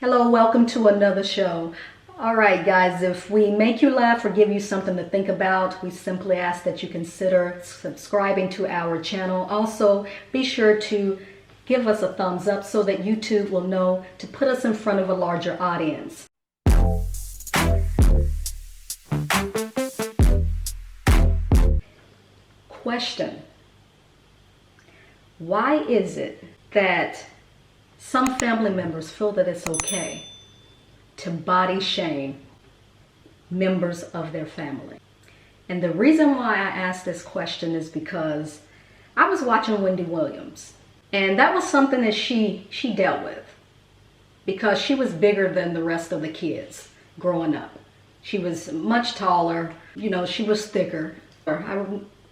Hello, welcome to another show. All right, guys, if we make you laugh or give you something to think about, we simply ask that you consider subscribing to our channel. Also, be sure to give us a thumbs up so that YouTube will know to put us in front of a larger audience. Question: why is it that some family members feel that it's okay to body shame members of their family? And the reason why I asked this question is because I was watching Wendy Williams, and that was something that she dealt with because she was bigger than the rest of the kids growing up. She was much taller, she was thicker. I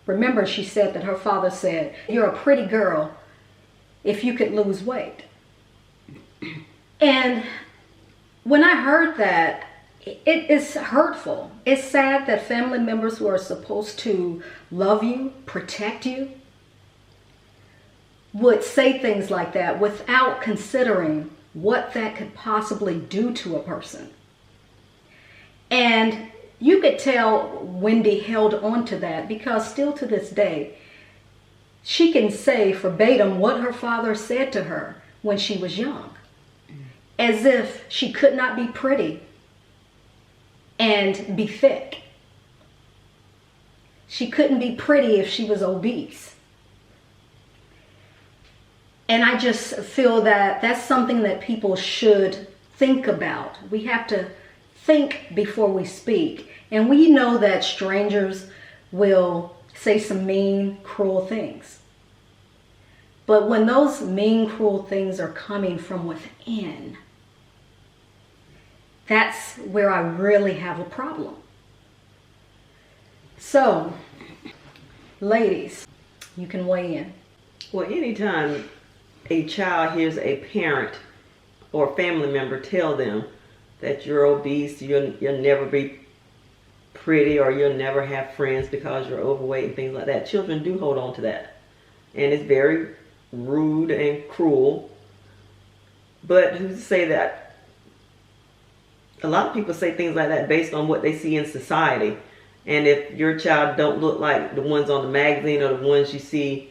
remember she said that her father said, "You're a pretty girl if you could lose weight." And when I heard that, it is hurtful. It's sad that family members who are supposed to love you, protect you, would say things like that without considering what that could possibly do to a person. And you could tell Wendy held on to that because still to this day, she can say verbatim what her father said to her when she was young, as if she could not be pretty and be thick. She couldn't be pretty if she was obese. And I just feel that that's something that people should think about. We have to think before we speak. And we know that strangers will say some mean, cruel things. But when those mean, cruel things are coming from within, that's where I really have a problem. So, ladies, you can weigh in. Well, anytime a child hears a parent or family member tell them that you're obese, you'll never be pretty, or you'll never have friends because you're overweight and things like that, children do hold on to that. And it's very rude and cruel. But who's to say that? A lot of people say things like that based on what they see in society. And if your child don't look like the ones on the magazine or the ones you see,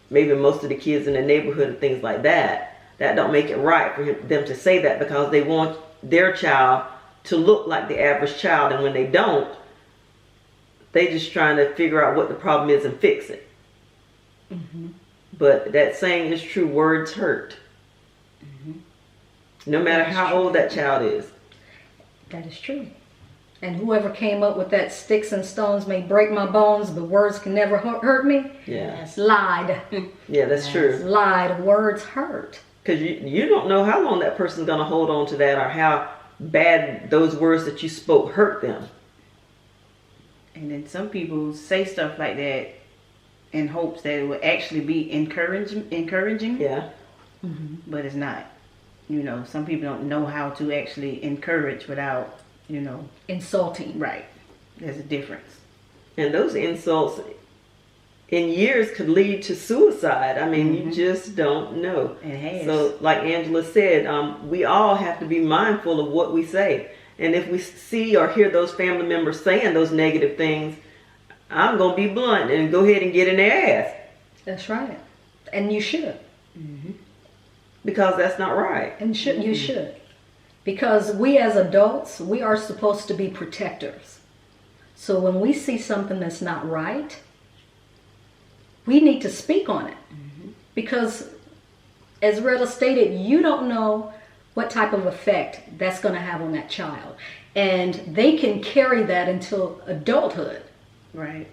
maybe most of the kids in the neighborhood and things like that, that don't make it right for them to say that, because they want their child to look like the average child. And when they don't, they just trying to figure out what the problem is and fix it. Mm-hmm. But that saying is true, words hurt. Mm-hmm. No matter how old that child is. That is true. And whoever came up with that "sticks and stones may break my bones, but words can never hurt me," yeah, lied. Yeah, that's true. Lied. Words hurt. Because you don't know how long that person's going to hold on to that, or how bad those words that you spoke hurt them. And then some people say stuff like that in hopes that it will actually be encouraging. Yeah. Mm-hmm. But it's not. Some people don't know how to actually encourage without, insulting. Right. There's a difference. And those insults in years could lead to suicide. I mean, mm-hmm. You just don't know. It has. So like Angela said, we all have to be mindful of what we say. And if we see or hear those family members saying those negative things, I'm going to be blunt and go ahead and get in their ass. That's right. And you should. Mm-hmm. Because that's not right. And you should. Because we as adults, we are supposed to be protectors. So when we see something that's not right, we need to speak on it. Mm-hmm. Because as Retta stated, you don't know what type of effect that's going to have on that child. And they can carry that until adulthood. Right.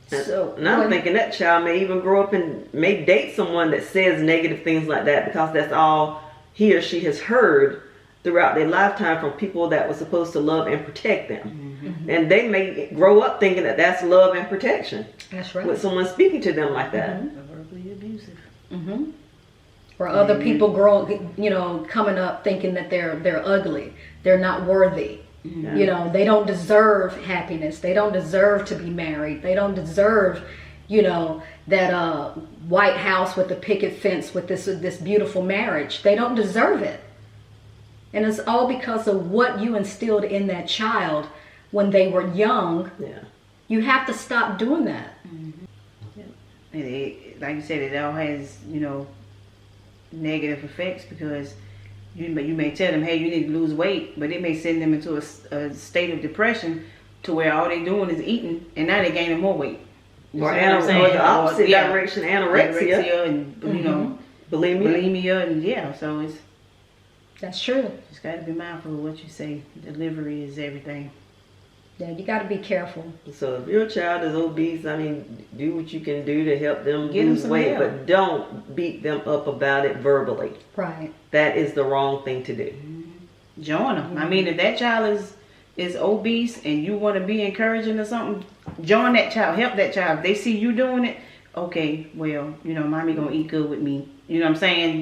So, and I'm thinking that child may even grow up and may date someone that says negative things like that, because that's all he or she has heard throughout their lifetime from people that were supposed to love and protect them. Mm-hmm. And they may grow up thinking that that's love and protection. That's right. With someone speaking to them like that. Mm-hmm. Verbally abusive. Mm-hmm. Or other people coming up thinking that they're ugly, they're not worthy. Yeah. They don't deserve happiness. They don't deserve to be married. They don't deserve, that White House with the picket fence with this beautiful marriage. They don't deserve it. And it's all because of what you instilled in that child when they were young. Yeah. You have to stop doing that. And like you said, it all has, negative effects, because you may tell them, hey, you need to lose weight, but it may send them into a state of depression to where all they're doing is eating, and now they're gaining more weight. Or the opposite direction, anorexia and bulimia, and so That's true. just got to be mindful of what you say. Delivery is everything. Yeah, you got to be careful. So if your child is obese, I mean, do what you can do to help them Get them lose some weight, help. but don't beat them up about it verbally. Right. That is the wrong thing to do. Join them. I mean, if that child is obese and you want to be encouraging or something, join that child. Help that child. If they see you doing it, okay, well, mommy gonna eat good with me. You know what I'm saying?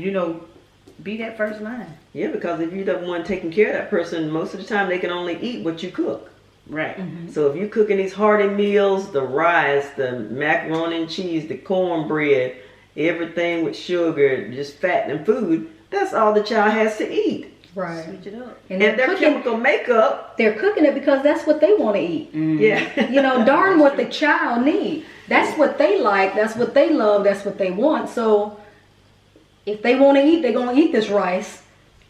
Be that first line. Yeah, because if you're the one taking care of that person, most of the time they can only eat what you cook. Right. So if you're cooking these hearty meals, the rice, the macaroni and cheese, the cornbread, everything with sugar, just fattening food, that's all the child has to eat. Right. Switch it up. And And their chemical makeup. they're cooking it because that's what they want to eat. Yeah. Darn what the child needs. That's what they like. That's what they love. That's what they want. So if they want to eat, they're going to eat this rice.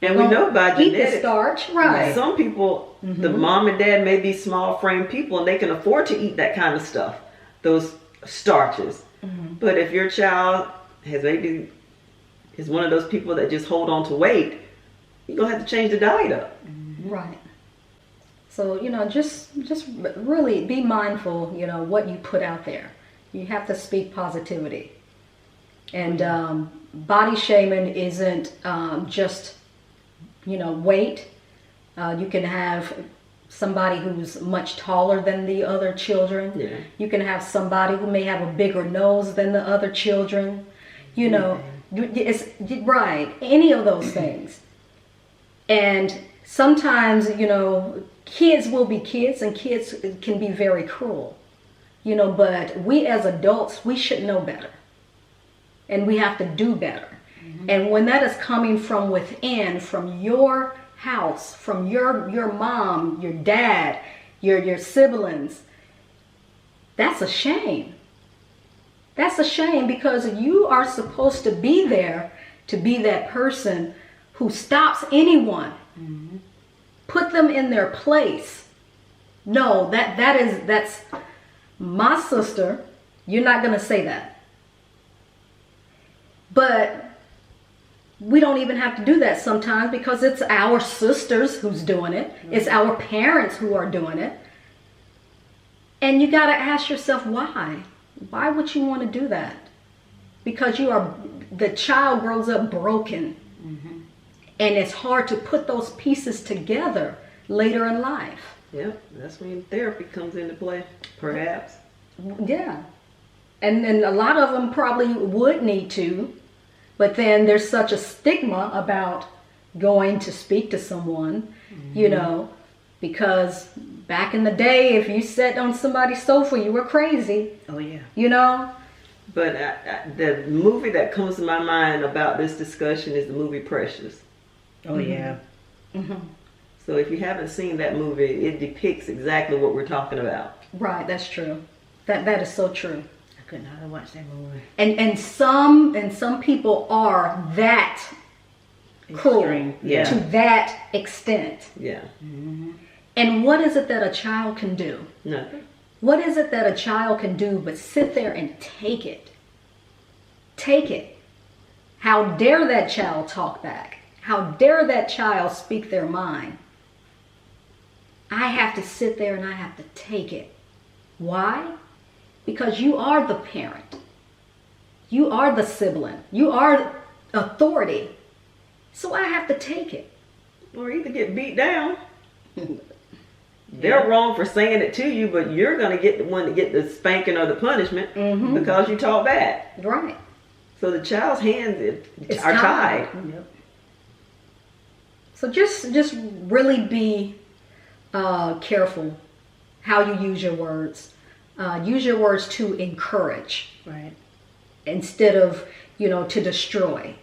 And we know by Eat the genetics. starch. Right. Some people, the mom and dad may be small frame people and they can afford to eat that kind of stuff, those starches. But if your child is one of those people that just hold on to weight, you're going to have to change the diet up. Right. So, just really be mindful, what you put out there. You have to speak positivity. And body shaming isn't just, weight. You can have somebody who's much taller than the other children. Yeah. You can have somebody who may have a bigger nose than the other children. It's right. Any of those things. And sometimes, kids will be kids, and kids can be very cruel, but we as adults, we should know better. And we have to do better. And when that is coming from within, from your house, from your mom, your dad, your siblings, that's a shame. That's a shame, because you are supposed to be there to be that person who stops anyone. Put them in their place. No, that's my sister. You're not going to say that. But we don't even have to do that sometimes, because it's our sisters who's doing it. It's our parents who are doing it. And you got to ask yourself, why? Why would you want to do that? Because the child grows up broken. And it's hard to put those pieces together later in life. Yeah, that's when therapy comes into play, perhaps. Yeah. And a lot of them probably would need to, but then there's such a stigma about going to speak to someone, because back in the day, if you sat on somebody's sofa, you were crazy. Oh, yeah. But the movie that comes to my mind about this discussion is the movie Precious. Oh, yeah. So if you haven't seen that movie, it depicts exactly what we're talking about. Right, that's true. That is so true. I couldn't have watched that movie. And some people are that cruel to that extent. Yeah. And what is it that a child can do? Nothing. What is it that a child can do but sit there and take it? Take it. How dare that child talk back? How dare that child speak their mind? I have to sit there and I have to take it. Why? Because you are the parent. You are the sibling. You are authority. So I have to take it. Or either get beat down. They're wrong for saying it to you, but you're going to get the one to get the spanking or the punishment because you talk back. Right. So the child's hands are tied. Yep. So just really be careful how you use your words. Use your words to encourage. Right. Instead of, to destroy.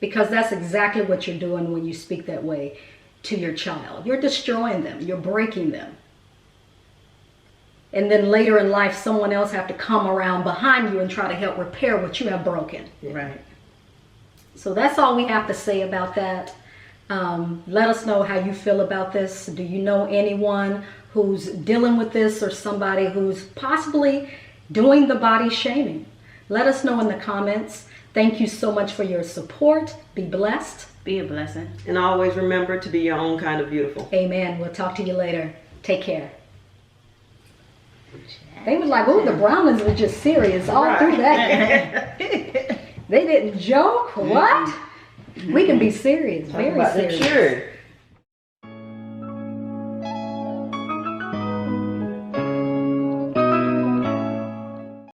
because that's exactly what you're doing when you speak that way to your child. You're destroying them. You're breaking them. And then later in life, someone else have to come around behind you and try to help repair what you have broken. Right. So that's all we have to say about that. Let us know how you feel about this. Do you know anyone who's dealing with this, or somebody who's possibly doing the body shaming? Let us know in the comments. Thank you so much for your support. Be blessed. Be a blessing. And always remember to be your own kind of beautiful. Amen. We'll talk to you later. Take care. They was like, "Ooh, the Brownings were just serious all through that." They didn't joke. What? We can be serious, very serious. Sure.